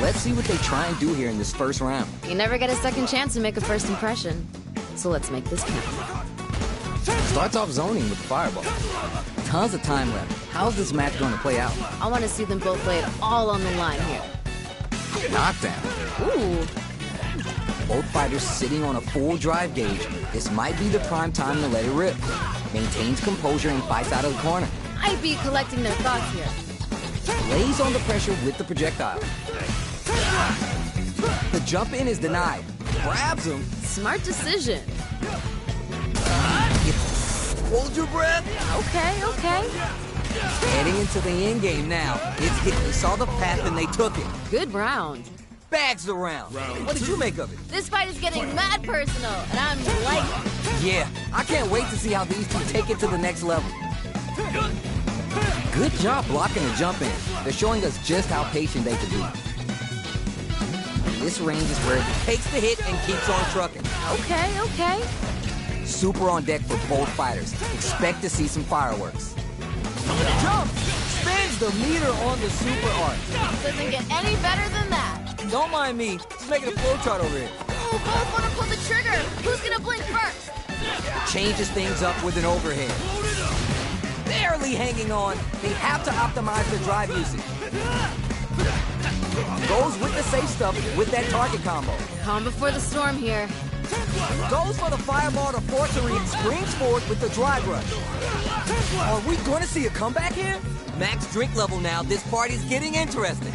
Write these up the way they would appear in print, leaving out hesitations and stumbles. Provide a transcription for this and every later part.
Let's see what they try and do here in this first round. You never get a second chance to make a first impression. So let's make this count. Starts off zoning with the fireball. Tons of time left. How's this match going to play out? I want to see them both lay it all on the line here. Knockdown. Ooh. Both fighters sitting on a full drive gauge. This might be the prime time to let it rip. Maintains composure and fights out of the corner. I'd be collecting their thoughts here. Lays on the pressure with the projectile. The jump in is denied. Grabs him. Smart decision. Hold your breath. Okay. Heading into the end game now. It's hit. They saw the path and they took it. Good round. Bags the round. What did you make of it? This fight is getting mad personal, and I'm liking it. Yeah, I can't wait to see how these two take it to the next level. Good job blocking the jump in. They're showing us just how patient they can be. This range is where it takes the hit and keeps on trucking. Okay. Super on deck for both fighters. Expect to see some fireworks. Jump! Spins the meter on the super arc. Doesn't get any better than that. Don't mind me. Just making a flowchart over here. Oh, both want to pull the trigger. Who's gonna blink first? Changes things up with an overhead. Barely hanging on. They have to optimize their drive usage. Goes with the safe stuff with that target combo. Calm before the storm here. Goes for the fireball to force a read. Springs forward with the drive rush. Are we going to see a comeback here? Max drink level now. This party's getting interesting.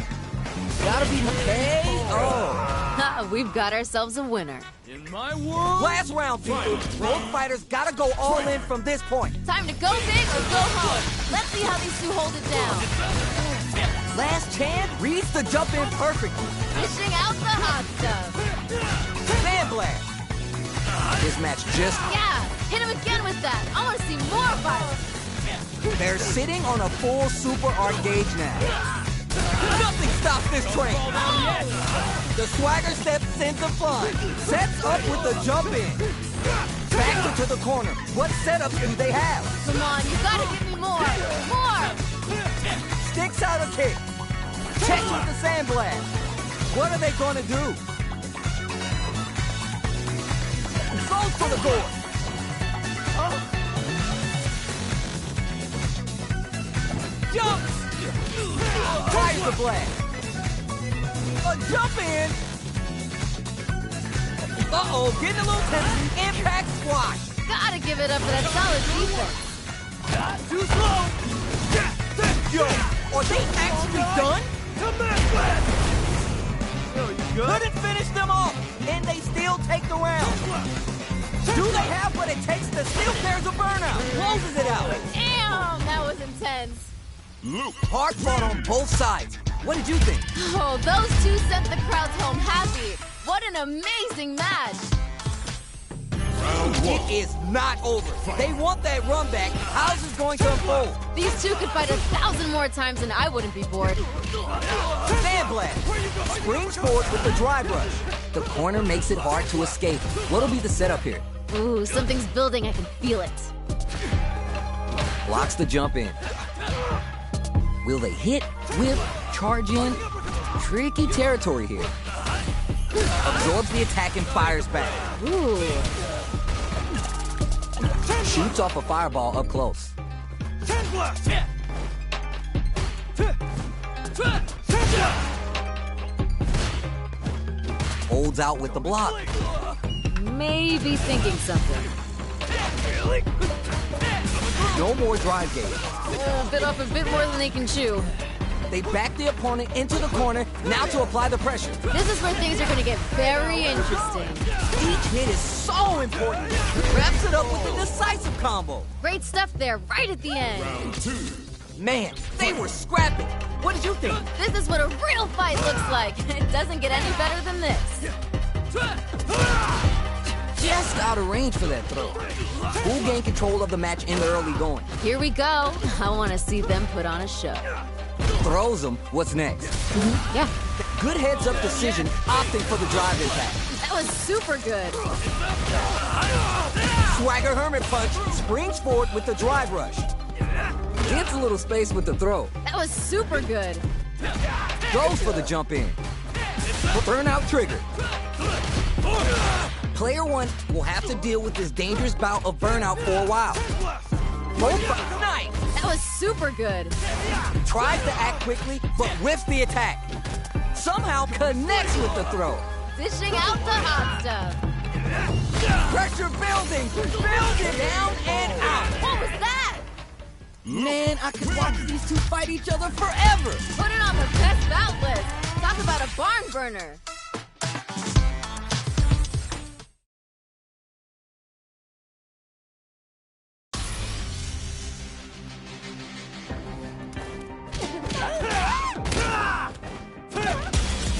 Gotta be okay. Oh. We've got ourselves a winner. In my world. Last round, people. Both fighters gotta go all in from this point. Time to go big or go home. Let's see how these two hold it down. Last chance. Reads the jump in perfectly. Dishing out the hot stuff. Sand blast. This match just... Yeah, hit him again with that. I want to see more fights. They're sitting on a full super arc gauge now. Nothing stops this train. The swagger step sends them flying. Sets up with the jump in. Back into the corner. What setups do they have? Come on, you gotta give me more. More. Sticks out a kick. Checks with the sandblast. What are they gonna do? Goes for the goal. Jumps. Fires the blast. A jump in. Uh-oh, getting a little tense. Impact squash. Gotta give it up for that solid defense. Too slow. Yo, are they actually done? Come back, lad. Yo, you good? Couldn't finish them off, and they still take the round. Do they have what it takes to steal pairs of burnout? Closes it out. Damn, that was intense. Hard fought on both sides. What did you think? Oh, those two sent the crowds home happy. What an amazing match. It is not over. They want that run back. How's this going to unfold? These two could fight 1,000 more times and I wouldn't be bored. Sandblast. Springs forward with the drive rush. The corner makes it hard to escape. What'll be the setup here? Ooh, something's building. I can feel it. Blocks the jump in. Will they hit, whip, charge in? Tricky territory here. Absorbs the attack and fires back. Ooh. Shoots off a fireball up close. Holds out with the block. Maybe thinking something. No more drive gauge. Bit off a bit more than they can chew. They back the opponent into the corner, now to apply the pressure. This is where things are going to get very interesting. Each hit is so important. Wraps it up with a decisive combo. Great stuff there, right at the end. Man, they were scrapping. What did you think? This is what a real fight looks like. It doesn't get any better than this. Just out of range for that throw. Who gained control of the match in the early going? Here we go. I want to see them put on a show. Throws them. What's next? Yeah, Good heads-up decision, opting for the drive impact. that was super good. Swagger Hermit Punch springs forward with the drive rush. Gets a little space with the throw. That was super good. Goes for the jump in. Burnout triggered. Player one will have to deal with this dangerous bout of burnout for a while. Nice. That was super good. Tries to act quickly, but whiffs the attack. Somehow connects with the throw. Dishing out the hot stuff. Pressure building. Building down and out. What was that? Man, I could watch these two fight each other forever. Put it on the best bout list. Talk about a barn burner.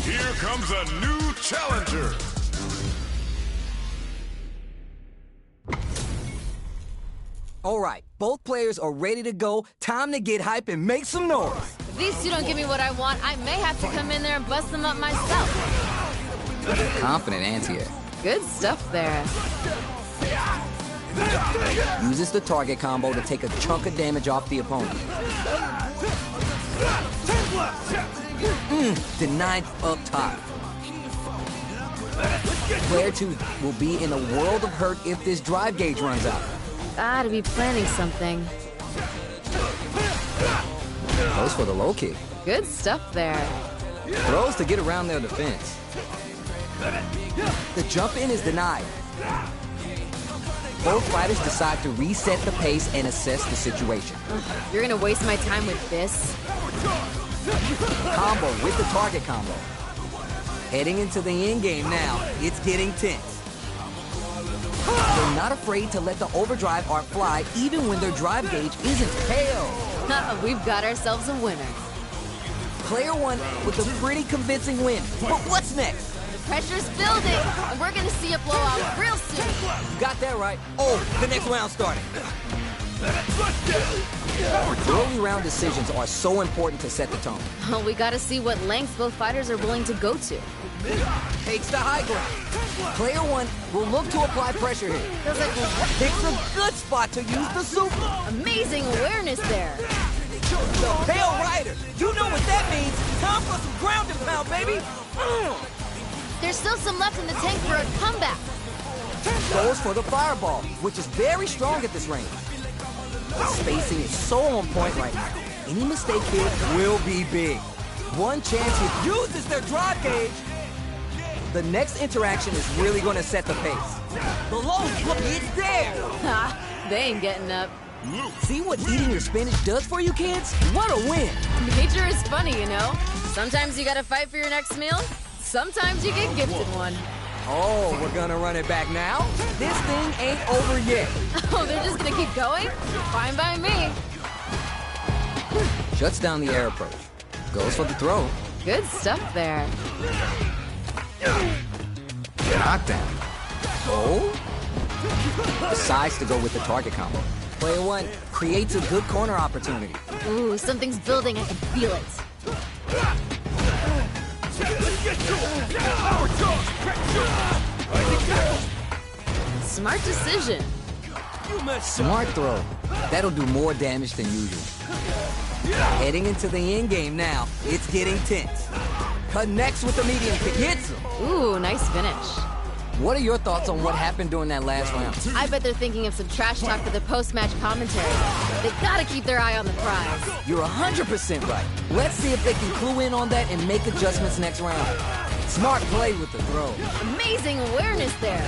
Here comes a new challenger. All right, both players are ready to go. Time to get hype and make some noise. If these two don't give me what I want, I may have to come in there and bust them up myself. Confident anti-air. Good stuff there. Uses the target combo to take a chunk of damage off the opponent. Denied up top. Player 2 will be in a world of hurt if this drive gauge runs out. Gotta be planning something. Goes for the low kick. Good stuff there. Throws to get around their defense. The jump in is denied. Both fighters decide to reset the pace and assess the situation. You're gonna waste my time with this? Combo with the target combo. Heading into the end game now, it's getting tense. They're not afraid to let the overdrive art fly even when their drive gauge isn't hell. We've got ourselves a winner. Player 1 with a pretty convincing win. But what's next? The pressure's building, and we're gonna see a blowout real soon. Got that right. Oh, the next round starting. Early round decisions are so important to set the tone. Oh, we gotta see what lengths both fighters are willing to go to. Takes the high ground. Player 1 will look to apply pressure here. Feels like Picks a good spot to use the super. amazing awareness there. The Pale Rider. You know what that means. Time for some ground and pound, baby. There's still some left in the tank for a comeback. Goes for the fireball, which is very strong at this range. The spacing is so on point right now. Any mistake here will be big. One chance he uses their drive gauge. The next interaction is really going to set the pace. The low look, it's there. Ha! They ain't getting up. See what eating your spinach does for you kids? What a win. Nature is funny, you know? Sometimes you gotta fight for your next meal. Sometimes you get gifted one. Oh, we're gonna run it back now? This thing ain't over yet. Oh, they're just gonna keep going? Fine by me. Shuts down the air approach. Goes for the throw. Good stuff there. Knockdown. Oh? Decides to go with the target combo. Player 1 creates a good corner opportunity. Ooh, something's building. I can feel it. Smart decision. Smart throw. That'll do more damage than usual. Heading into the end game now. It's getting tense. Connects with the medium kick. Hits him. Ooh, nice finish. What are your thoughts on what happened during that last round? I bet they're thinking of some trash talk for the post-match commentary. They gotta keep their eye on the prize. You're 100% right. Let's see if they can clue in on that and make adjustments next round. Smart play with the throw. Amazing awareness there.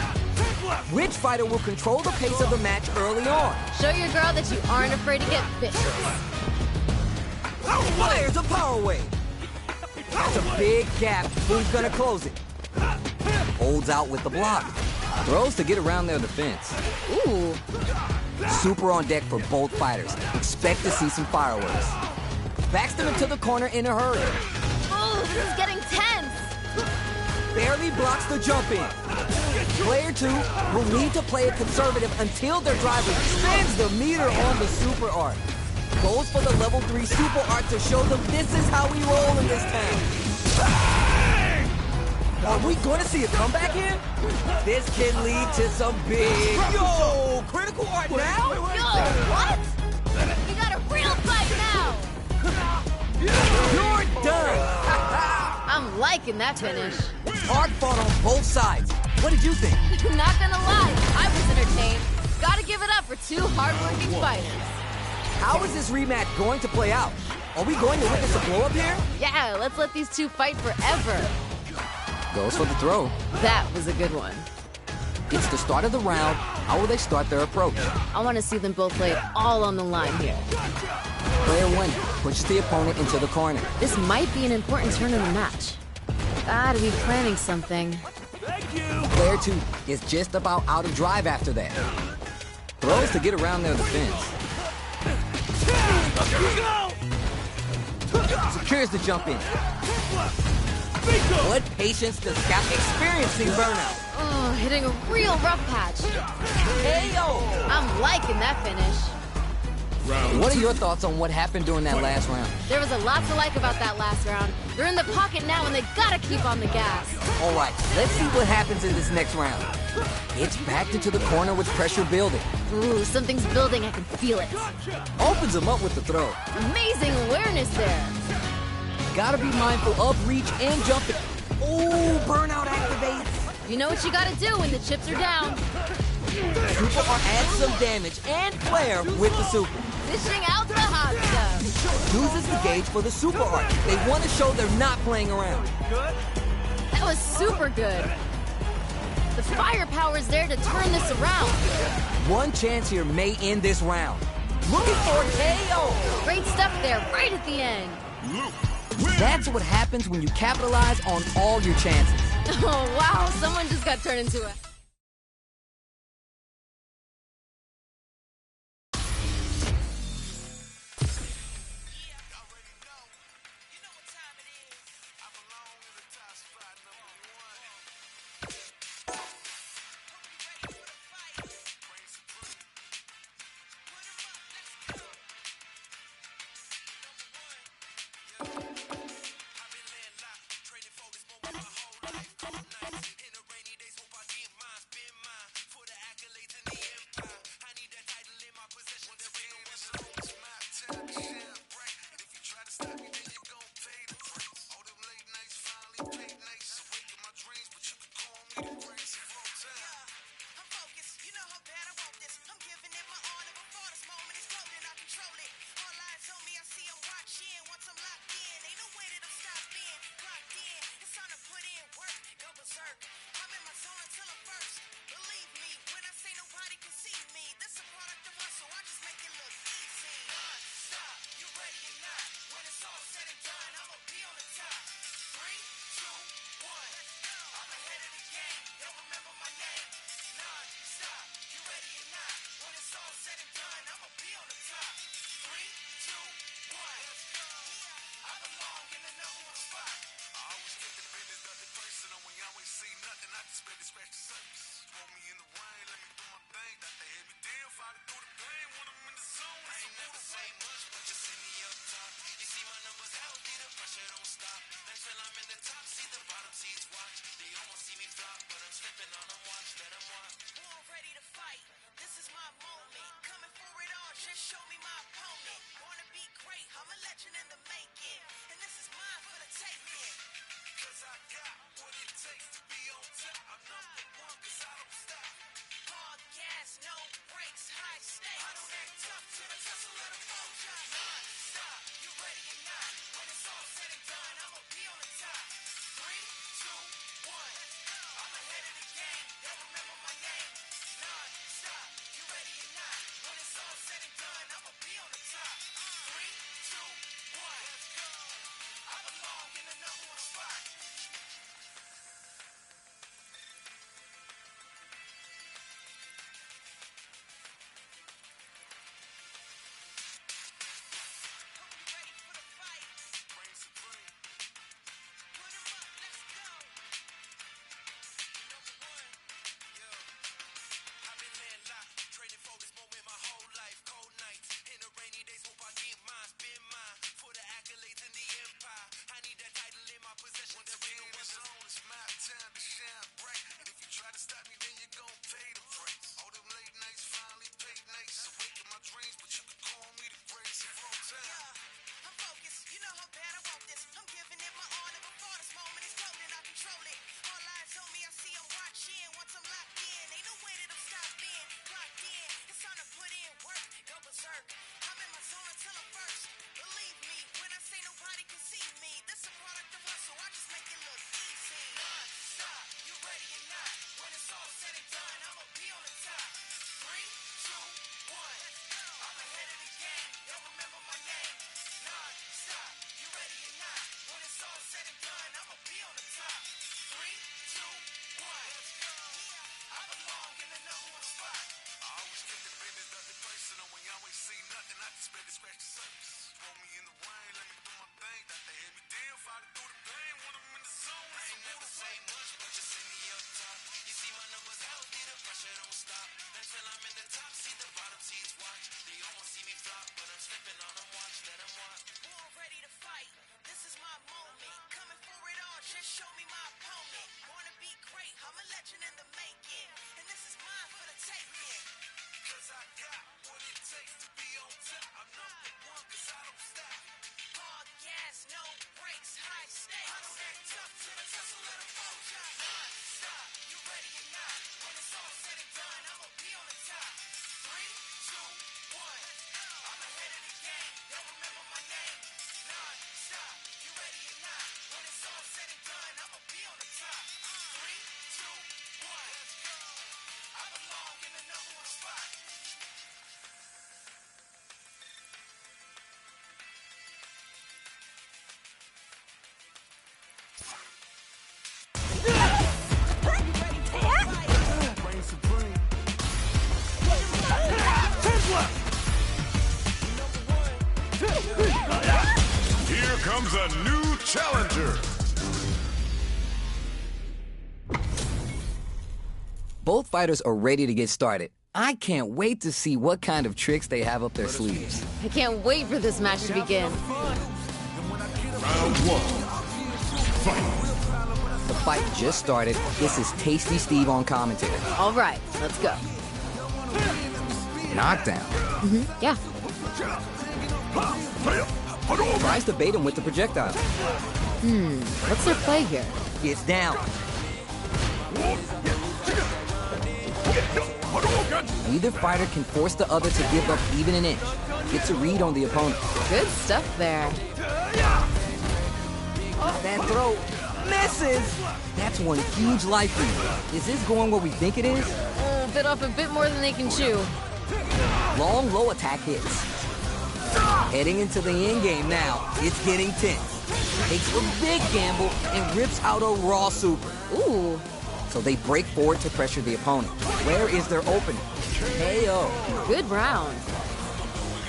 Which fighter will control the pace of the match early on? Show your girl that you aren't afraid to get vicious. There's a power wave. That's a big gap. Who's gonna close it? Holds out with the block. Throws to get around their defense. Ooh. Super on deck for both fighters. Expect to see some fireworks. Backs them into the corner in a hurry. Oh, this is getting tense. Barely blocks the jump in. Player 2 will need to play it conservative until their driver spins the meter on the super art. Goes for the level 3 super art to show them this is how we roll in this town. Are we going to see a comeback here? This can lead to some big... Yo! Critical art now? Yo, what? You got a real fight liking that finish. Hard fought on both sides. What did you think? Not gonna lie, I was entertained. Gotta give it up for two hardworking fighters. How is this rematch going to play out? Are we going to witness a blow-up here? Yeah, let's let these two fight forever. Goes for the throw. That was a good one. It's the start of the round. How will they start their approach? I want to see them both lay it all on the line here. Player 1 pushes the opponent into the corner. This might be an important turn in the match. Gotta be planning something. Player 2 is just about out of drive after that. Throws to get around their defense. Secures the jump in. What patience does Cap experiencing burnout? Oh, hitting a real rough patch. KO! I'm liking that finish. What are your thoughts on what happened during that last round? There was a lot to like about that last round. They're in the pocket now and they gotta keep on the gas. All right, let's see what happens in this next round. It's backed into the corner with pressure building. Ooh, something's building, I can feel it. Opens him up with the throw. Amazing awareness there. Gotta be mindful of reach and jumping. Oh, burnout activates. You know what you gotta do when the chips are down. Super Art adds some damage and flair with the super. Dishing out the hot stuff. Uses the gauge for the Super Art. They want to show they're not playing around. That was super good. The firepower's there to turn this around. One chance here may end this round. Looking for KO. Great stuff there, right at the end. That's what happens when you capitalize on all your chances. Oh, wow, someone just got turned into a... comes a new challenger. Both fighters are ready to get started. I can't wait to see what kind of tricks they have up their sleeves. I can't wait for this match to begin. Round one. Fight. The fight just started. This is Tasty Steve on commentary. All right, let's go. Knockdown. Yeah. Tries to bait him with the projectile. What's their play here? Gets down. Neither fighter can force the other to give up even an inch. Gets a read on the opponent. Good stuff there. That throw misses. That's one huge life lead. Is this going where we think it is? Bit off a bit more than they can chew. Long, low attack hits. Heading into the end game now. It's getting tense. Takes a big gamble and rips out a raw super. Ooh. So they break forward to pressure the opponent. Where is their opening? KO. Good round.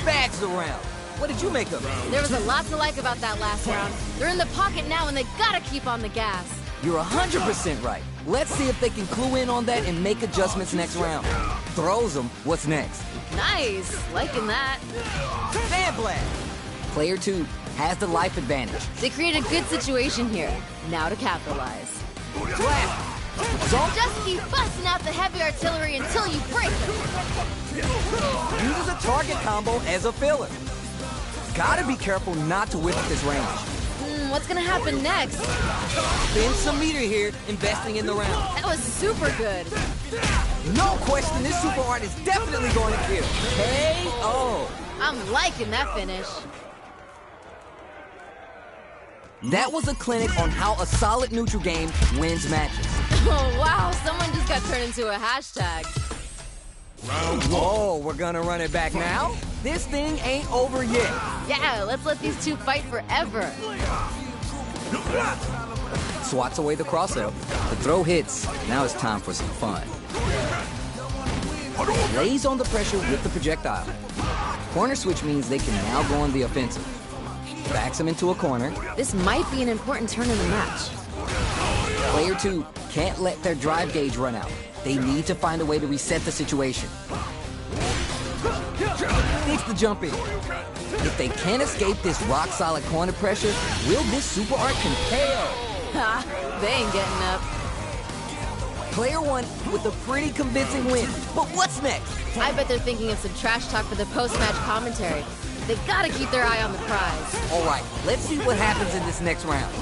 Bags around. What did you make of it? There was a lot to like about that last round. They're in the pocket now and they gotta keep on the gas. You're 100% right. Let's see if they can clue in on that and make adjustments next round. Throws them. What's next? Nice. Liking that. Sand blast. Player 2 has the life advantage. They create a good situation here. Now to capitalize. Blast. Result? Just keep busting out the heavy artillery until you break them. Uses a target combo as a filler. Gotta be careful not to whip at this range. What's gonna happen next? Spend some meter here, investing in the round. That was super good. No question, this super art is definitely going to kill. KO. I'm liking that finish. That was a clinic on how a solid neutral game wins matches. Oh, wow. Someone just got turned into a hashtag. Whoa, we're gonna run it back now? This thing ain't over yet. Yeah, let's let these two fight forever. Swats away the crossout. The throw hits. Now it's time for some fun. Lays on the pressure with the projectile. Corner switch means they can now go on the offensive. Backs him into a corner. This might be an important turn in the match. Player 2 can't let their drive gauge run out. They need to find a way to reset the situation. Sneaks the jump in. If they can't escape this rock-solid corner pressure, will this super art can KO? Ha! They ain't getting up. Player 1 with a pretty convincing win. But what's next? I bet they're thinking of some trash talk for the post-match commentary. They gotta keep their eye on the prize. All right, let's see what happens in this next round.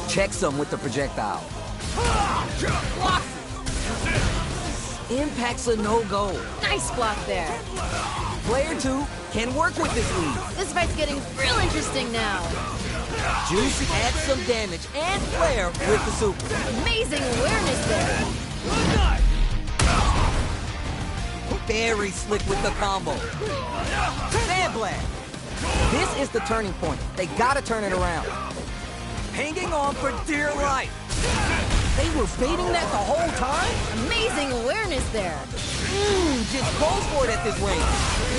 Checks them with the projectile. Blocks it. Impacts a no-go. Nice block there. Player 2 can work with this lead. This fight's getting real interesting now. Juicy adds some damage and flair with the super. Amazing awareness there. Very slick with the combo. Sandblast. This is the turning point. They gotta turn it around. Hanging on for dear life. They were baiting that the whole time? Amazing awareness there. Just goes for it at this range.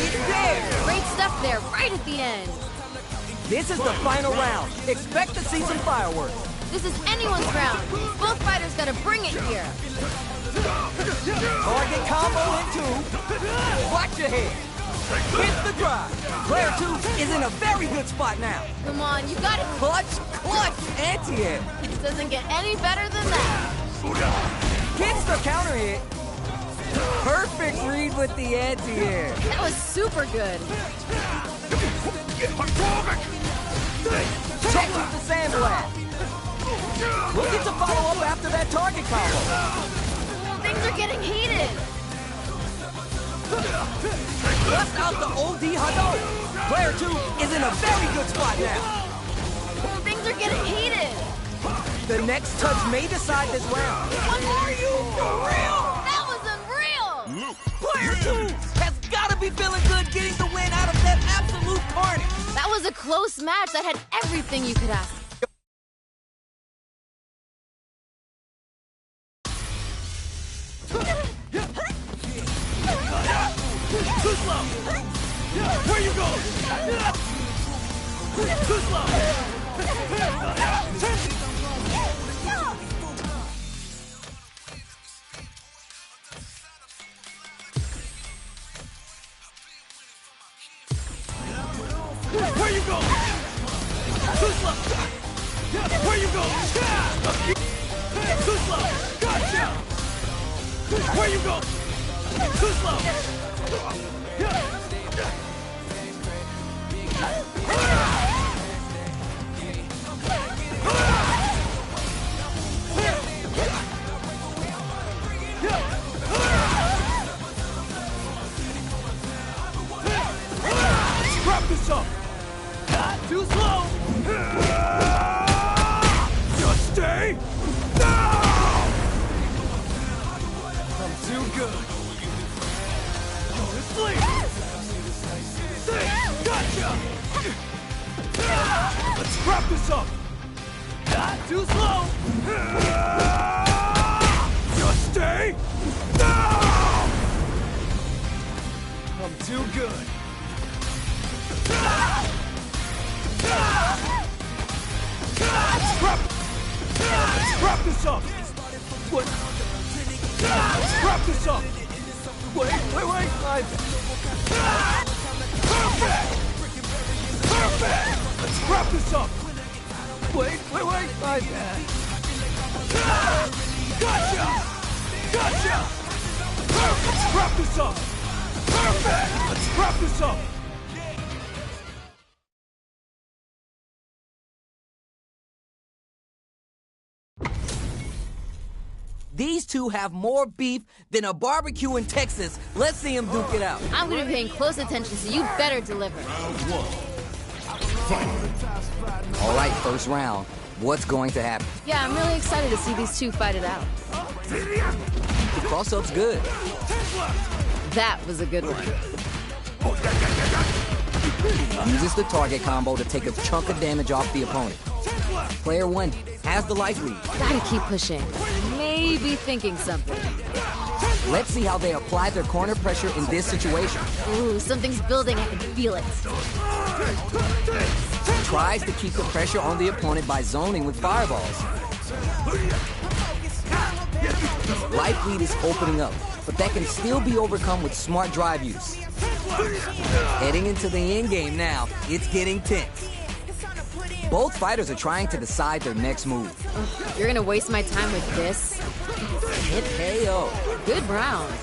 It's there. Great stuff there, right at the end. This is the final round. Expect to see some fireworks. This is anyone's round. Both fighters gotta bring it here. Target combo in 2. Watch your head. Hits the drive. Player 2 is in a very good spot now. Come on, you got it. Clutch, anti-hit. This doesn't get any better than that. Gets the counter hit. Perfect read with the anti-hit. That was super good. Check with the sandblast. Looking to follow up after that target combo. Things are getting heated. Bust out the OD Hadouken. Player 2 is in a very good spot now. Things are getting heated. The next touch may decide this round. Are you for real? That was unreal. Player 2 has got to be feeling good getting the win out of that absolute carnage. That was a close match that had everything you could ask. Too slow! Where you going? Too slow! Where you go? Too slow. Where you go? Too slow. Gotcha. Where you go? Too slow. Wrap this up. Too slow. Just stay down. I'm too good. Go to sleep. Gotcha. Let's wrap this up. Too slow. Just stay down. I'm too good. Let's wrap this up. What? Let's wrap this up. Wait. Perfect. Let's wrap this up. Wait. Gotcha. Perfect. Let's wrap this up. Perfect. Let's wrap this up. These two have more beef than a barbecue in Texas. Let's see them duke it out. I'm gonna be paying close attention, so you better deliver. All right, first round. What's going to happen? Yeah, I'm really excited to see these two fight it out. The cross-up's good. That was a good one. Uses the target combo to take a chunk of damage off the opponent. Player one has the life lead. Gotta keep pushing. Maybe thinking something. Let's see how they apply their corner pressure in this situation. Ooh, something's building. I can feel it. Tries to keep the pressure on the opponent by zoning with fireballs. Life lead is opening up, but that can still be overcome with smart drive use. Heading into the end game now, it's getting tense. Both fighters are trying to decide their next move. Ugh, you're gonna waste my time with this? Hit KO. Good round.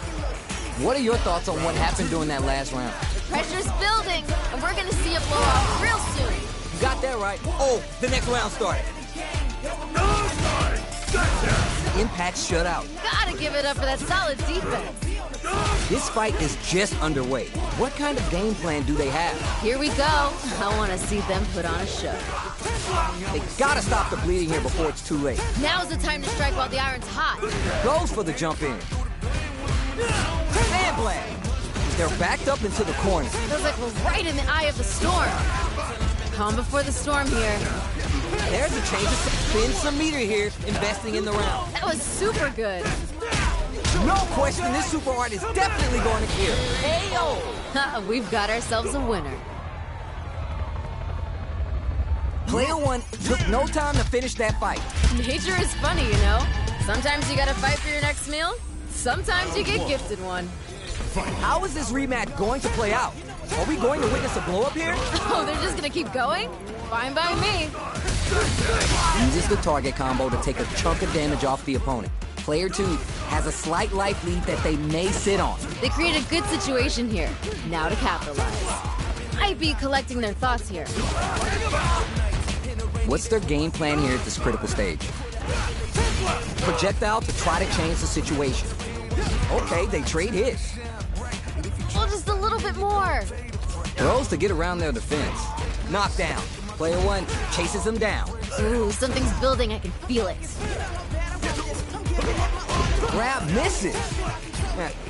What are your thoughts on what happened during that last round? Pressure's building, and we're gonna see a blowout real soon. You got that right. Oh, the next round started. Impact shut out. Gotta give it up for that solid defense. This fight is just underway. What kind of game plan do they have? Here we go. I want to see them put on a show. They gotta stop the bleeding here before it's too late. Now's the time to strike while the iron's hot. Goes for the jump in. Sand blast. They're backed up into the corner. Feels like we're right in the eye of the storm. Calm before the storm here. There's a chance to spin some meter here, investing in the round. That was super good. No question, this super art is definitely going to kill. Hey-o! We've got ourselves a winner. Player one took no time to finish that fight. Nature is funny, you know. Sometimes you gotta fight for your next meal. Sometimes you get gifted one. How is this rematch going to play out? Are we going to witness a blow-up here? Oh, they're just gonna keep going? Fine by me. Uses the target combo to take a chunk of damage off the opponent. Player two has a slight life lead that they may sit on. They create a good situation here. Now to capitalize. Might be collecting their thoughts here. What's their game plan here at this critical stage? Projectile to try to change the situation. Okay, they trade hits. Well, just a little bit more. Throws to get around their defense. Knockdown. Player one chases him down. Ooh, something's building. I can feel it. Grab misses.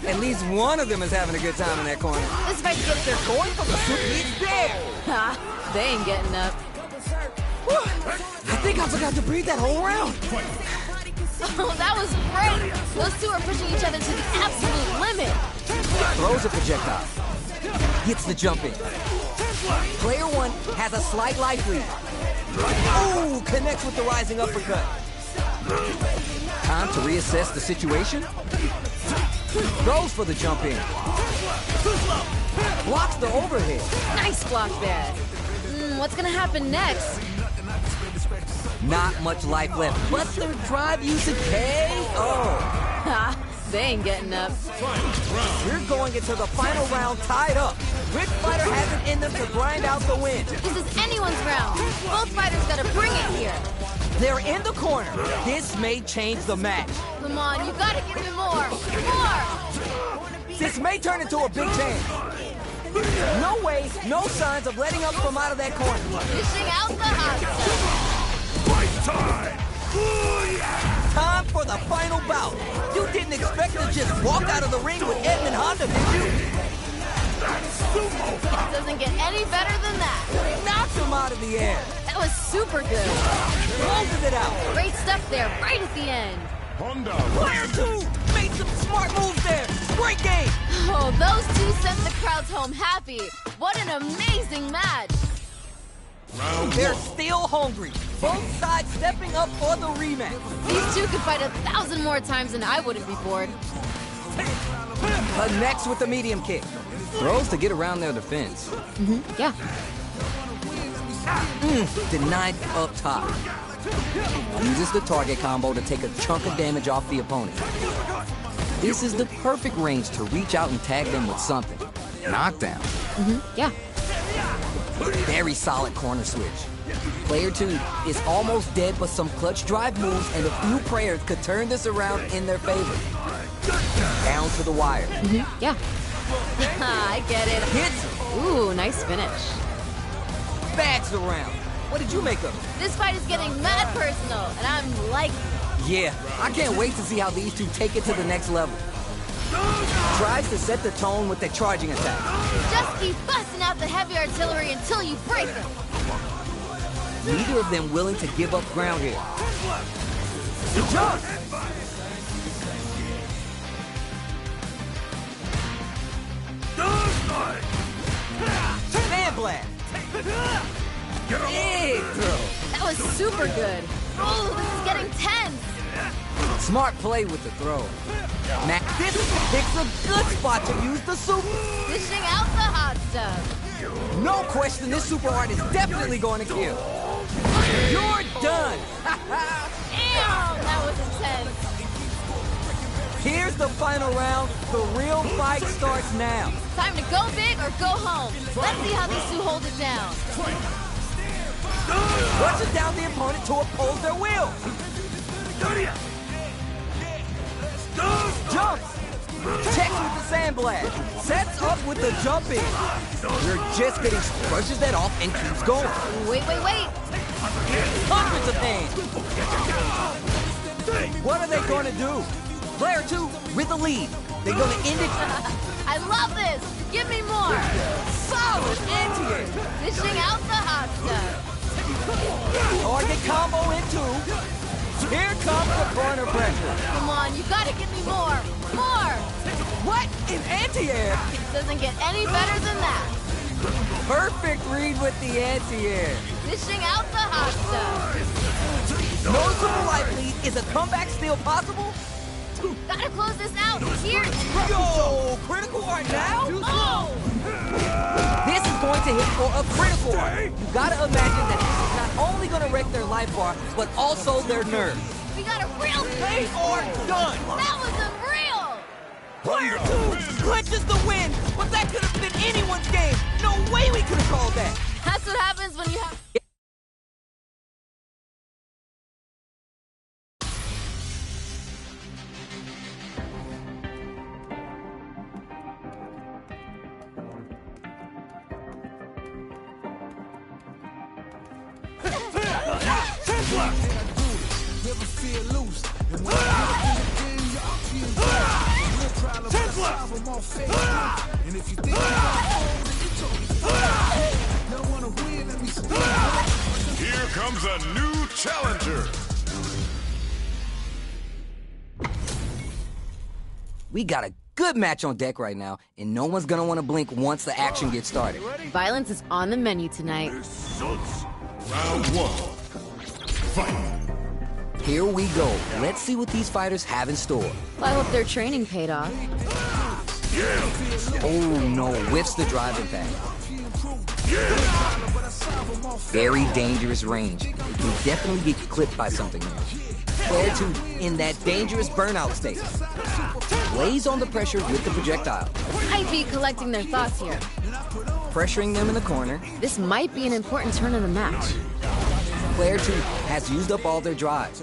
At least one of them is having a good time in that corner. This fight gets their Going for the super. It's there. Ha! They ain't getting up. I think I forgot to breathe that whole round. Oh, that was great! Those two are pushing each other to the absolute limit. Throws a projectile. Gets the jump in. Player one has a slight life lead. Ooh, connects with the rising uppercut. Time to reassess the situation. Goes for the jump in. Blocks the overhead. Nice block there. What's gonna happen next? Not much life left, but their drive using KO. Ha, they ain't getting up. We're going into the final round tied up. Which fighter has it in them to grind out the win? This is anyone's round. Both fighters gotta bring it here. They're in the corner. This may change the match. Come on, you gotta give me more. More! This may turn into a big chance. No way, no signs of letting up from out of that corner. Dishing out the hot stuff. Fight time! Time for the final bout. You didn't expect to just walk out of the ring with Edmund Honda, did you? It doesn't get any better than that. Knocked him out of the air. That was super good. Closes it out. Great stuff there, right at the end. Honda. Player 2 made some smart moves there. Great game. Oh, those two sent the crowds home happy. What an amazing match. Round They're one. still hungry. Both sides stepping up for the rematch. These two could fight 1,000 more times and I wouldn't be bored. Connects with the medium kick. Throws to get around their defense. Yeah. Denied up top. Uses the target combo to take a chunk of damage off the opponent. This is the perfect range to reach out and tag them with something. Knockdown. Yeah. Very solid corner switch. Player 2 is almost dead, but some clutch drive moves and a few prayers could turn this around in their favor. Down to the wire. Yeah. I get it. Hits, Ooh, nice finish. bags around. What did you make of it? This fight is getting mad personal, and I'm like, Yeah, I can't wait to see how these two take it to the next level. Tries to set the tone with the charging attack. just keep busting out the heavy artillery until you break them. Neither of them willing to give up ground here. Jump! Sand blast! Big throw! That was super good. Oh, this is getting tense. Smart play with the throw. Now, this picks a good spot to use the super. Dishing out the hot stuff. No question, this super art is definitely going to kill. You're done! Damn, that was intense. Here's the final round. The real fight starts now. Time to go big or go home. Let's see how these two hold it down. Rushes down the opponent to oppose their will. Jumps. Checks with the sandblast. Sets up with the jump in. We're just getting brushes that off and keeps going. Wait. Hundreds of hands. What are they going to do? Player 2 with the lead. They're going to end it. I love this. Give me more. Solid anti-air. Dishing out the hot stuff. Target combo in 2. Here comes the corner pressure. Come on, you gotta give me more. More. What in anti-air? It doesn't get any better than that. Perfect read with the anti-air. Dishing out the hot stuff. Noticeable life lead. Is a comeback still possible? Gotta close this out. Here. Yo, critical art now? Oh! This is going to hit for a critical art. You gotta imagine that this is not only gonna wreck their life bar, but also their nerves. We got a real They are done. That was unreal. Player 2 clinches the win, but that could have been anyone's game. No way we could have called that. That's what happens when you have... Here comes a new challenger. We got a good match on deck right now, and no one's gonna want to blink once the action gets started. Violence is on the menu tonight. Round one. Fight. Here we go. Let's see what these fighters have in store. I hope their training paid off. Oh no, whiffs the drive impact. Very dangerous range. You can definitely get clipped by something here. Player 2 in that dangerous burnout state. Lays on the pressure with the projectile. I'd be collecting their thoughts here. Pressuring them in the corner. This might be an important turn in the match. Player 2 has used up all their drives.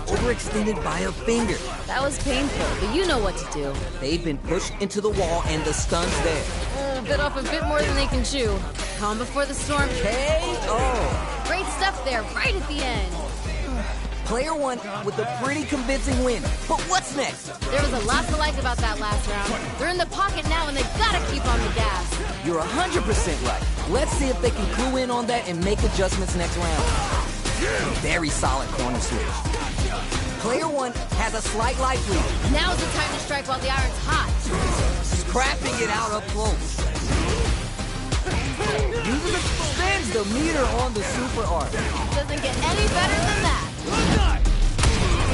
Overextended by a finger. That was painful, but you know what to do. They've been pushed into the wall and the stun's there. Bit off a bit more than they can chew. Calm before the storm. KO! Great stuff there, right at the end. Player 1 with a pretty convincing win. But what's next? There was a lot to like about that last round. They're in the pocket now and they gotta keep on the gas. You're 100% right. Let's see if they can clue in on that and make adjustments next round. Very solid corner switch. Player 1 has a slight life lead. Now's the time to strike while the iron's hot. Scrapping it out up close. Spins the meter on the super art. Doesn't get any better than that.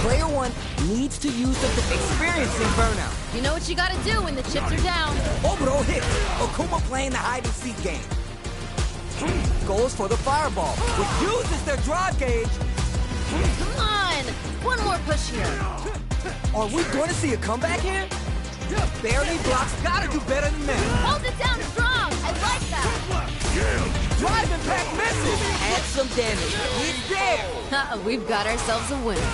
Player 1 needs to use the experiencing burnout. You know what you gotta do when the chips are down. Obro hits. Okuma playing the hide-and-seek game. Goes for the fireball, which uses their drive gauge. Come on! One more push here. Are we going to see a comeback here? Barely blocks. Gotta do better than that. Hold it down strong. I like that. Drive impact misses. Add some damage. It's there. We've got ourselves a winner.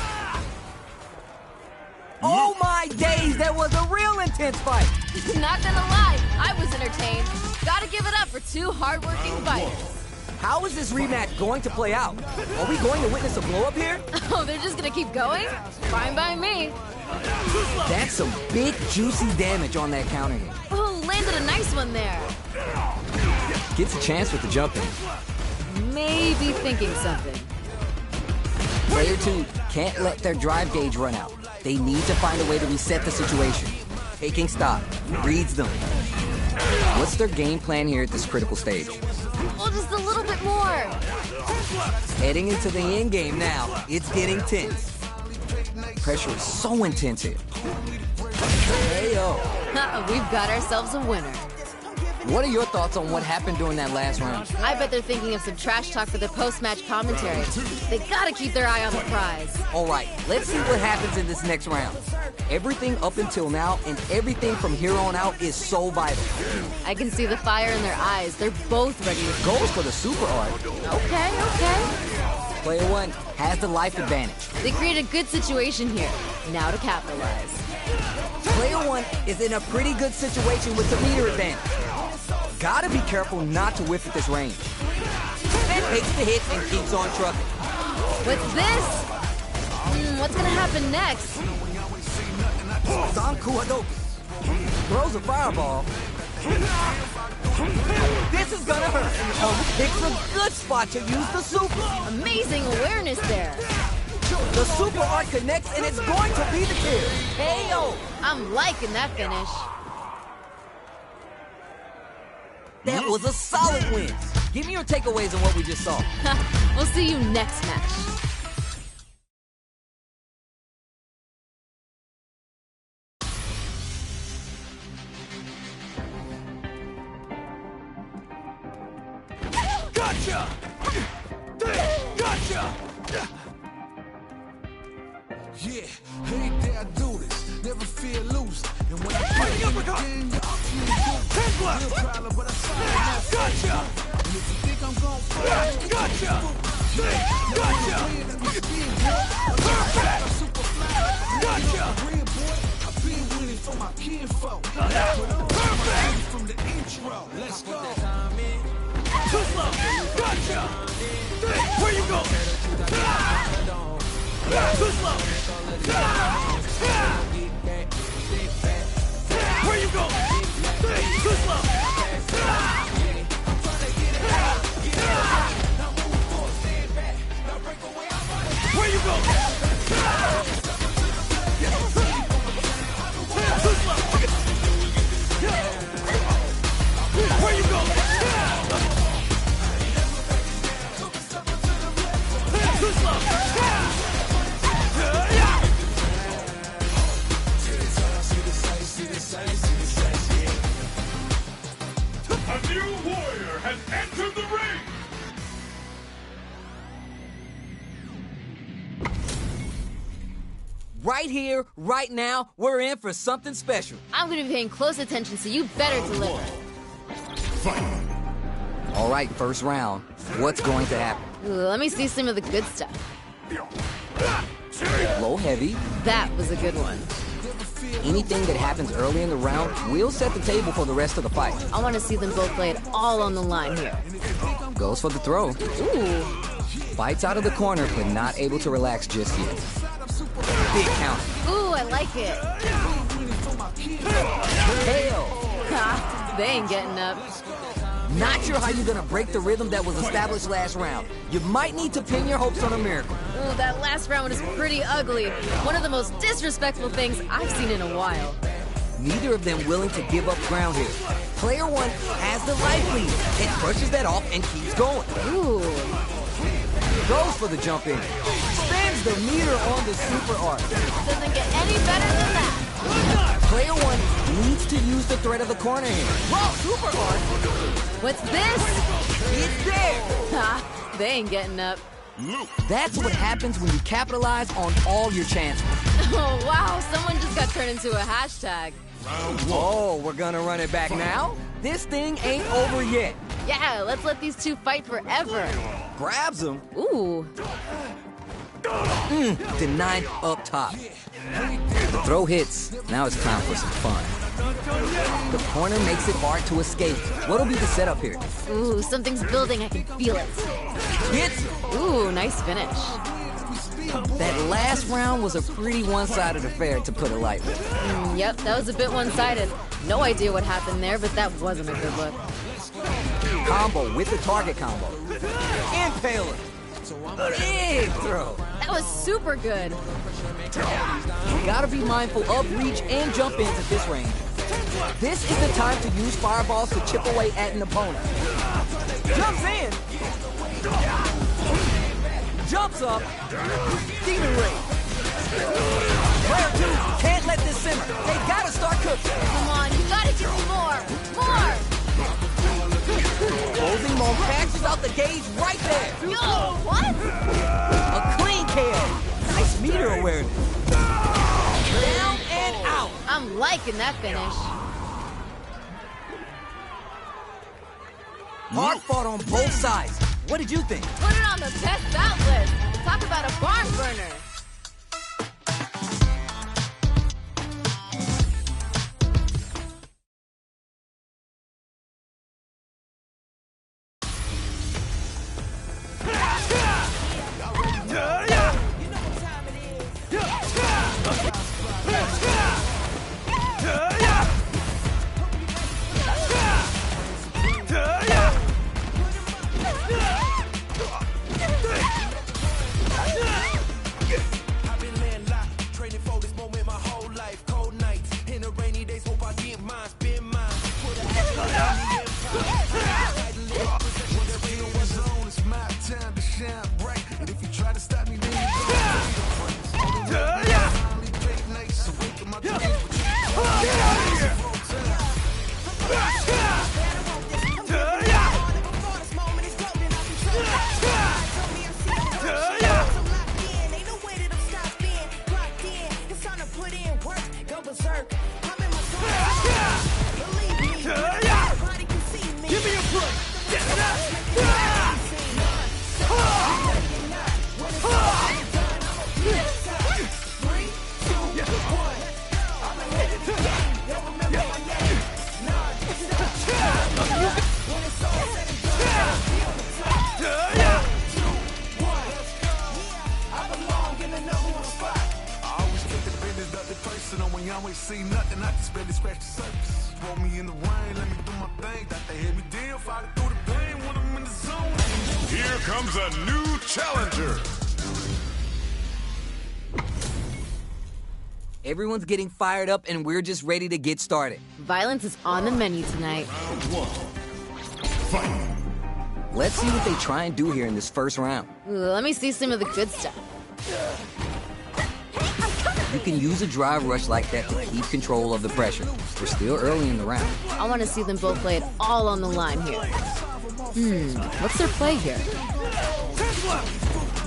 Oh my days, there was a real intense fight. Not gonna lie, I was entertained. Gotta give it up for two hardworking fighters. How is this rematch going to play out? Are we going to witness a blow-up here? Oh, they're just gonna keep going? Fine by me. That's some big, juicy damage on that counter hit. Oh, landed a nice one there. Gets a chance with the jump in. Maybe thinking something. Player 2 can't let their drive gauge run out. They need to find a way to reset the situation. Taking stock, reads them. What's their game plan here at this critical stage? Oh, just a little bit more. Heading into the end game now. It's getting tense. Pressure is so intense here. KO. We've got ourselves a winner. What are your thoughts on what happened during that last round? I bet they're thinking of some trash talk for their post-match commentary. They gotta keep their eye on the prize. All right, let's see what happens in this next round. Everything up until now and everything from here on out is so vital. I can see the fire in their eyes. They're both ready to go. Goes for the super art. Okay. Player 1 has the life advantage. They create a good situation here. Now to capitalize. Player 1 is in a pretty good situation with the meter advantage. Gotta be careful not to whiff at this range. And takes the hit and keeps on trucking. What's this? What's gonna happen next? Zanku Hadouken. Throws a fireball. This is gonna hurt. Oh, picks a good spot to use the super. Amazing awareness there. The super art connects and it's going to be the kill. KO. I'm liking that finish. That was a solid win. Give me your takeaways on what we just saw. We'll see you next match. Gotcha! Gotcha! Yeah, hey, dare I do this? Never feel loose. And when I play the game, you're up to your problem, but I saw Gotcha! And if you think I'm gon' fall, Gotcha! Gotcha! Perfect! Gotcha! I've been winning for my kinfolk. Perfect! From the intro, let's go. Too slow! Gotcha! Where you go? Too slow! Where you go? Too slow! Where you go? Too slow! Where you go? Too slow! Right here, right now, we're in for something special. I'm gonna be paying close attention, so you better deliver. Fight. All right, first round. What's going to happen? Ooh, let me see some of the good stuff. Low heavy. That was a good one. Anything that happens early in the round will set the table for the rest of the fight. I want to see them both lay it all on the line here. Goes for the throw. Ooh. Bites out of the corner, but not able to relax just yet. Big count. Ooh, I like it. Hell. Ha, they ain't getting up. Not sure how you're gonna break the rhythm that was established last round. You might need to pin your hopes on a miracle. Ooh, that last round was pretty ugly. One of the most disrespectful things I've seen in a while. Neither of them willing to give up ground here. Player one has the life lead and brushes that off and keeps going. Ooh. Goes for the jump in. Spins the meter on the super arc. Doesn't get any better than that. Player one needs to use the threat of the corner here. Whoa, super arc. What's this? It's there. Ha, they ain't getting up. That's what happens when you capitalize on all your chances. Oh, wow, someone just got turned into a hashtag. Oh, we're gonna run it back now? This thing ain't over yet. Yeah, let's let these two fight forever. Grabs him. Ooh. Denied up top. The throw hits. Now it's time for some fun. The corner makes it hard to escape. What'll be the setup here? Ooh, something's building, I can feel it. Hits him. Ooh, nice finish. That last round was a pretty one-sided affair, to put it lightly. Yep, that was a bit one-sided. No idea what happened there, but that wasn't a good look. Combo with the target combo. Impaler. Big throw. That was super good. Gotta be mindful of reach and jump ins at this range. This is the time to use fireballs to chip away at an opponent. Jumps in. Jumps up. Demon ray. Player two can't let this simmer. They gotta start cooking. Come on, you gotta give me more. More! Closing Mom catches out the gauge right there. Yo, what? A clean kill. Nice meter awareness. Down and out. I'm liking that finish. Hard fought on both sides. What did you think? Put it on the best bout list. Talk about a barn burner. See nothing, I just barely scratch the surface. Throw me in the rain, let me do my thing. That they hit me down, fight through the pain when I'm in the zone. Here comes a new challenger. Everyone's getting fired up and we're just ready to get started. Violence is on the menu tonight. Round one. Fight. Let's see what they try and do here in this first round. Ooh, let me see some of the good stuff. You can use a drive rush like that to keep control of the pressure. We're still early in the round. I want to see them both lay it all on the line here. What's their play here?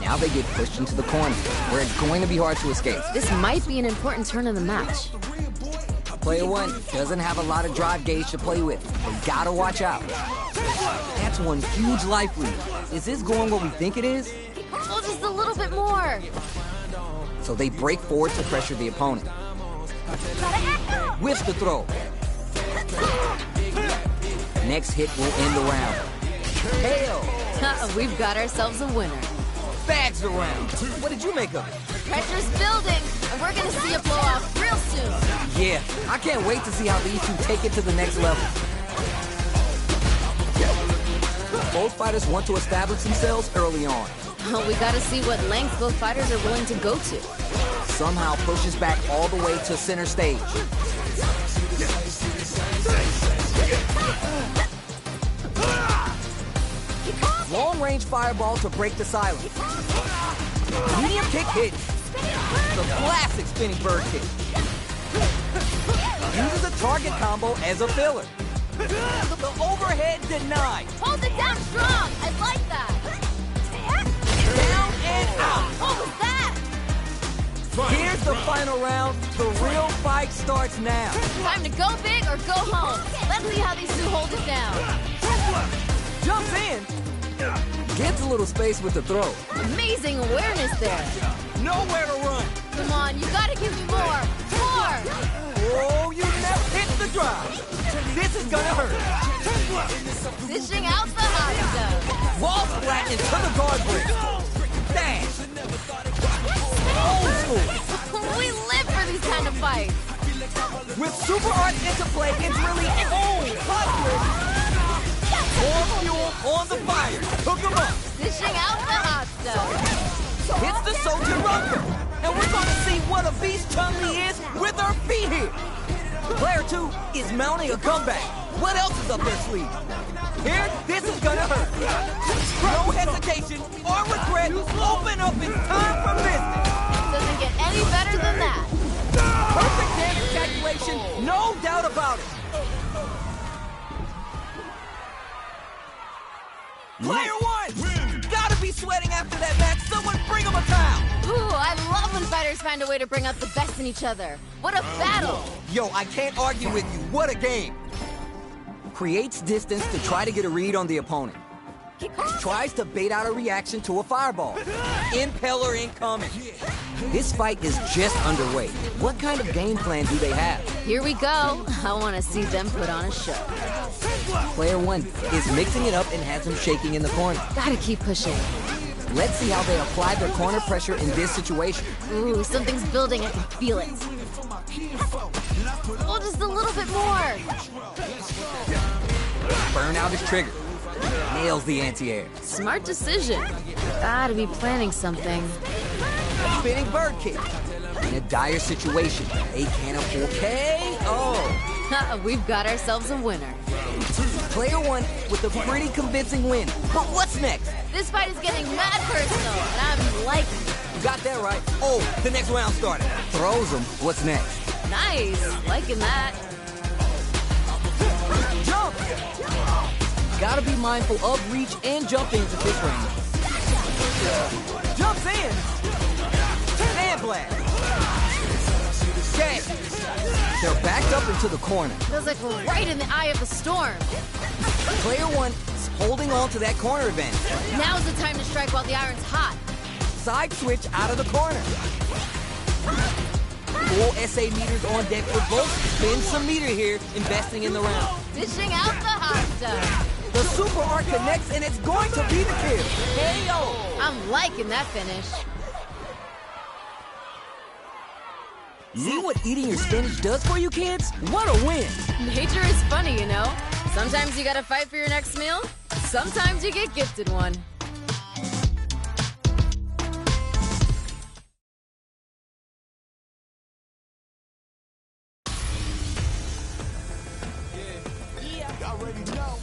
Now they get pushed into the corner, where it's going to be hard to escape. This might be an important turn in the match. Player one doesn't have a lot of drive gauge to play with. They gotta watch out. That's one huge life lead. Is this going what we think it is? Well, just a little bit more. So they break forward to pressure the opponent. Whiffs the throw. Next hit will end the round. Hail! We've got ourselves a winner. Bags the round. What did you make of it? Pressure's building, and we're gonna see a blowout real soon. Yeah, I can't wait to see how these two take it to the next level. Both fighters want to establish themselves early on. We gotta see what length both fighters are willing to go to. Somehow pushes back all the way to center stage. Long-range fireball to break the silence. Medium kick hit. The classic spinning bird kick. Uses a target combo as a filler. The overhead denied. Hold it down strong. I like that. Down and out. What was that? Here's the final round. The real fight starts now. Time to go big or go home. Let's see how these two hold it down. Jumps in. Gets a little space with the throw. Amazing awareness there. Nowhere to run. Come on, you gotta give me more. More. Oh, you never hit the drive. This is gonna hurt. Dishing out the hot stuff. Wall splat into the guardrail. Dash. Old school. We live for these kind of fights. With super arts into play, it's really hot. More fuel on the fire. Hook 'em up. Dishing out the hot stuff. Hits the soldier runner. And we're going to see what a beast Chun-Li is with her feet here. Player two is mounting a comeback. What else is up their sleeve? Here, this is gonna hurt. No hesitation or regret. Open up, it's time for business. Doesn't get any better than that. Perfect damage calculation, no doubt about it. Player one! Gotta be sweating after that match. Someone bring him a towel. Ooh, I love when fighters find a way to bring out the best in each other. What a battle! Yo, I can't argue with you. What a game. Creates distance to try to get a read on the opponent. Tries to bait out a reaction to a fireball. Impeller incoming. This fight is just underway. What kind of game plan do they have? Here we go. I want to see them put on a show. Player one is mixing it up and has him shaking in the corner. Gotta keep pushing. Let's see how they apply their corner pressure in this situation. Ooh, something's building. I can feel it. Oh, just a little bit more. Burnout is triggered. Nails the anti-air. Smart decision. Gotta be planning something. Spinning bird kick. In a dire situation, they can't afford KO. We've got ourselves a winner. Player one with a pretty convincing win. But what's next? This fight is getting mad personal, and I'm liking it. You got that right. Oh, the next round started. Throws him. What's next? Nice. Liking that. Jump! Gotta be mindful of reach and jump ins at this range. Jumps in! Sand blast! Okay. They're backed up into the corner. Feels like we're right in the eye of the storm. Player one is holding on to that corner advantage. Now's the time to strike while the iron's hot. Side switch out of the corner. Full SA meters on deck for both. Spin some meter here, investing in the round. Dishing out the hot stuff. The super art connects, and it's going to be the kill. KO. I'm liking that finish. See what eating your spinach does for you kids? What a win! Nature is funny, you know. Sometimes you gotta fight for your next meal. Sometimes you get gifted one. Y'all already know.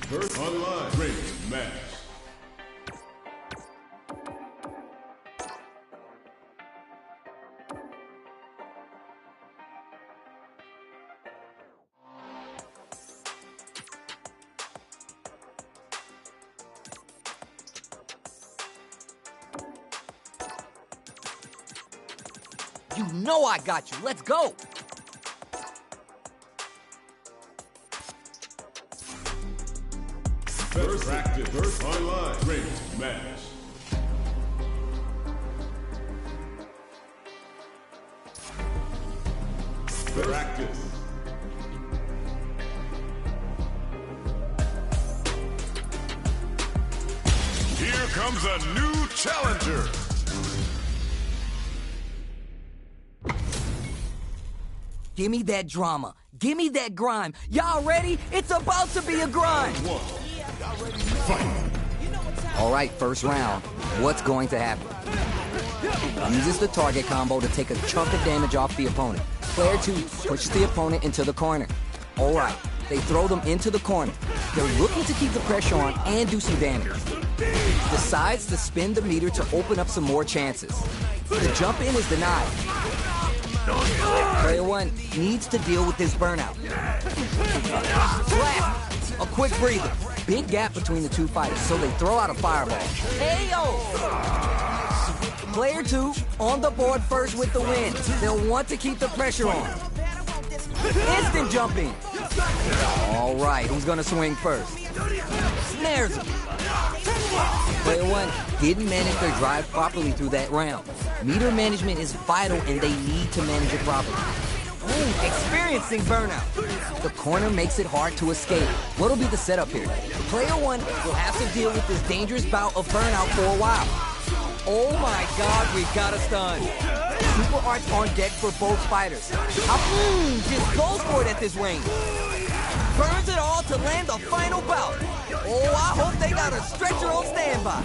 First online training match. You know I got you. Let's go. First practice. First online. Ranked match. Practice. Here comes a new challenger. Give me that drama. Give me that grime. Y'all ready? It's about to be a grind. All right, first round. What's going to happen? Uses the target combo to take a chunk of damage off the opponent. Player 2 pushes the opponent into the corner. All right, they throw them into the corner. They're looking to keep the pressure on and do some damage. Decides to spin the meter to open up some more chances. The jump in is denied. Player 1 needs to deal with this burnout. Slap! A quick breather. Big gap between the two fighters, so they throw out a fireball. Ayo! Player 2 on the board first with the win. They'll want to keep the pressure on. Instant jump in. All right, who's gonna swing first? Snares him. Player 1 didn't manage their drive properly through that round. Meter management is vital and they need to manage it properly. Ooh, experiencing burnout. The corner makes it hard to escape. What'll be the setup here? Player 1 will have to deal with this dangerous bout of burnout for a while. Oh my God, we've got a stun. Super arts on deck for both fighters. Just goes for it at this range. Burns it all to land the final bout. Oh, I hope they got a stretcher on standby.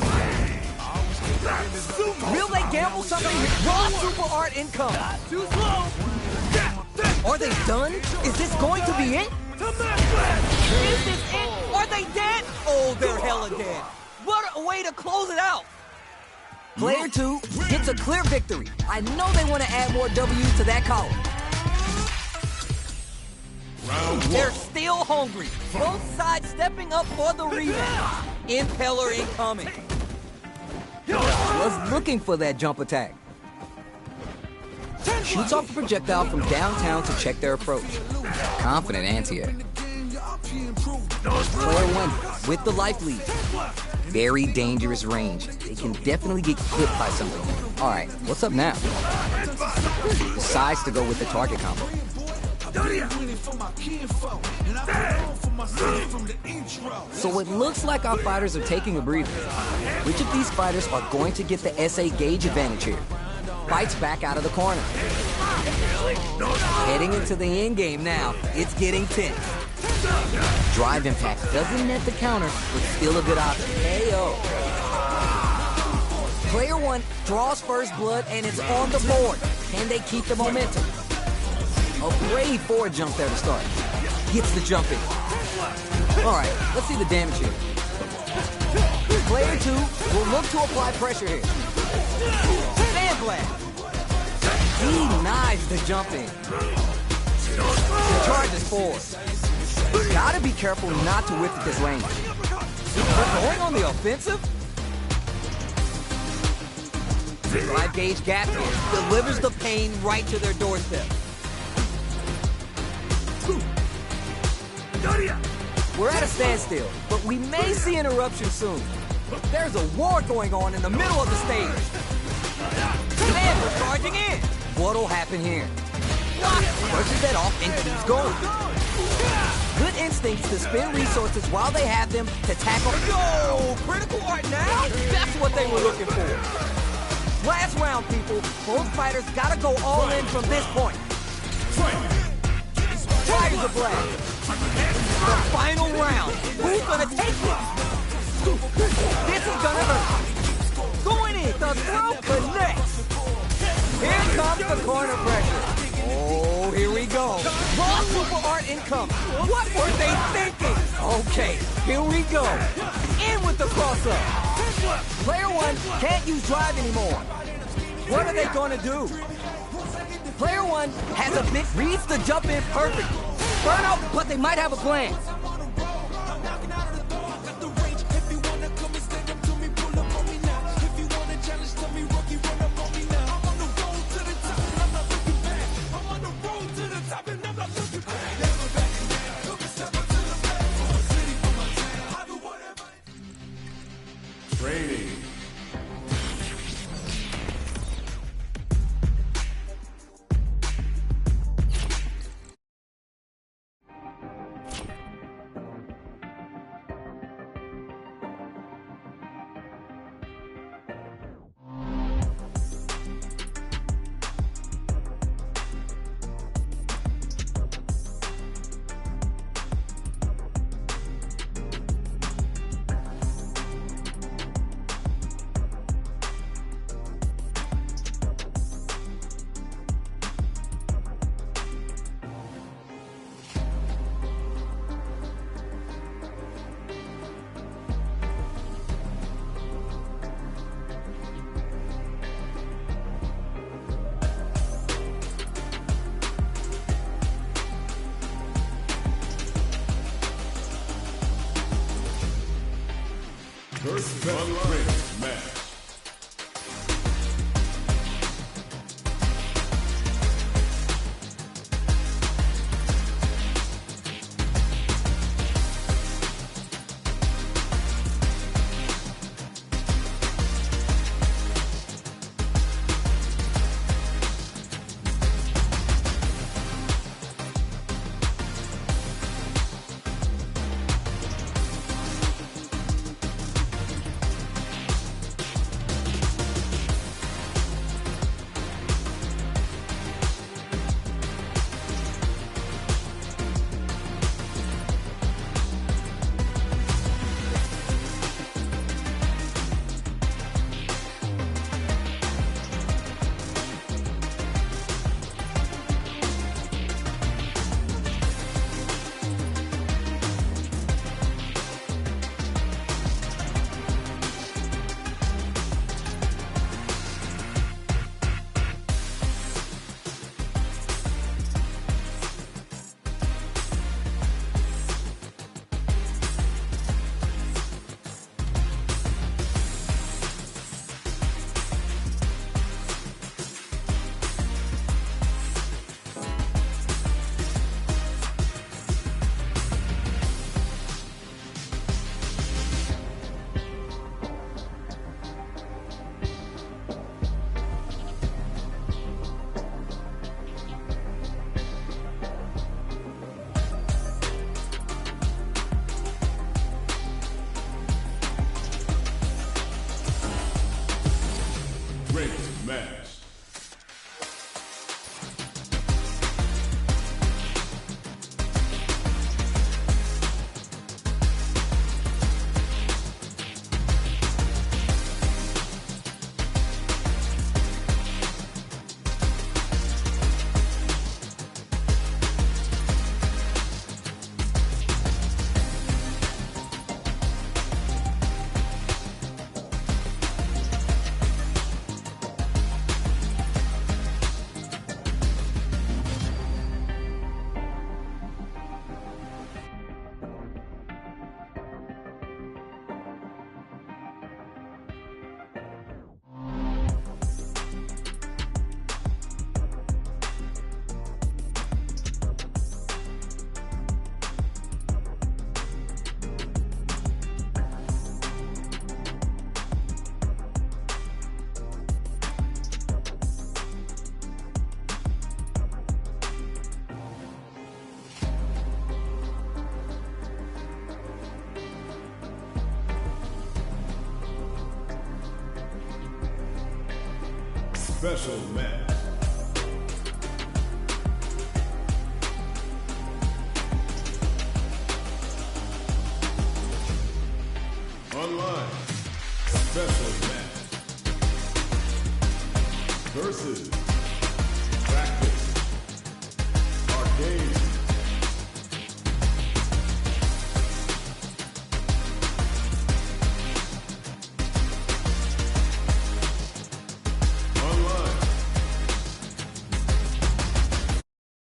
Will they gamble something here? Raw super art income. Too slow. Are they done? Is this going to be it? Is this it? Are they dead? Oh, they're hella dead. What a way to close it out. Player 2 gets a clear victory. I know they want to add more W's to that column. They're still hungry. Both sides stepping up for the rematch. Impeller incoming. Was looking for that jump attack. Shoots off the projectile from downtown to check their approach. Confident anti-air. Player 1 with the life lead. Very dangerous range. They can definitely get clipped by something. All right, what's up now? Decides to go with the target combo. So it looks like our fighters are taking a breather. Which of these fighters are going to get the SA gauge advantage here? Fights back out of the corner. Heading into the end game now. It's getting tense. Drive impact doesn't net the counter, but still a good option. KO. Player 1 draws first blood and it's on the board. Can they keep the momentum? A brave forward jump there to start. Gets the jump in. All right, let's see the damage here. Player 2 will look to apply pressure here. Sandblast. Denies the jump in. The charge is forward. Gotta be careful not to whiff at this range. But going on the offensive? Drive gauge gap here. Delivers the pain right to their doorstep. We're at a standstill, but we may see an eruption soon. There's a war going on in the middle of the stage. And we're charging in. What'll happen here? Brushes that off and keeps going. Good instincts to spend resources while they have them to tackle. Yo, critical art now? That's what they were looking for. Last round, people. Both fighters gotta go all in from this point. Fires a blast. The final round. Who's gonna take it? This is gonna hurt. Going in. The throw connects. Here comes the corner pressure. Oh, here we go. Raw super art income. What were they thinking? Okay, here we go. In with the cross-up. Player 1 can't use drive anymore. What are they gonna do? Player 1 has a bit, reads the jump in perfect. Burnout, but they might have a plan. versus online match. Ranked match. Special match. Online special match versus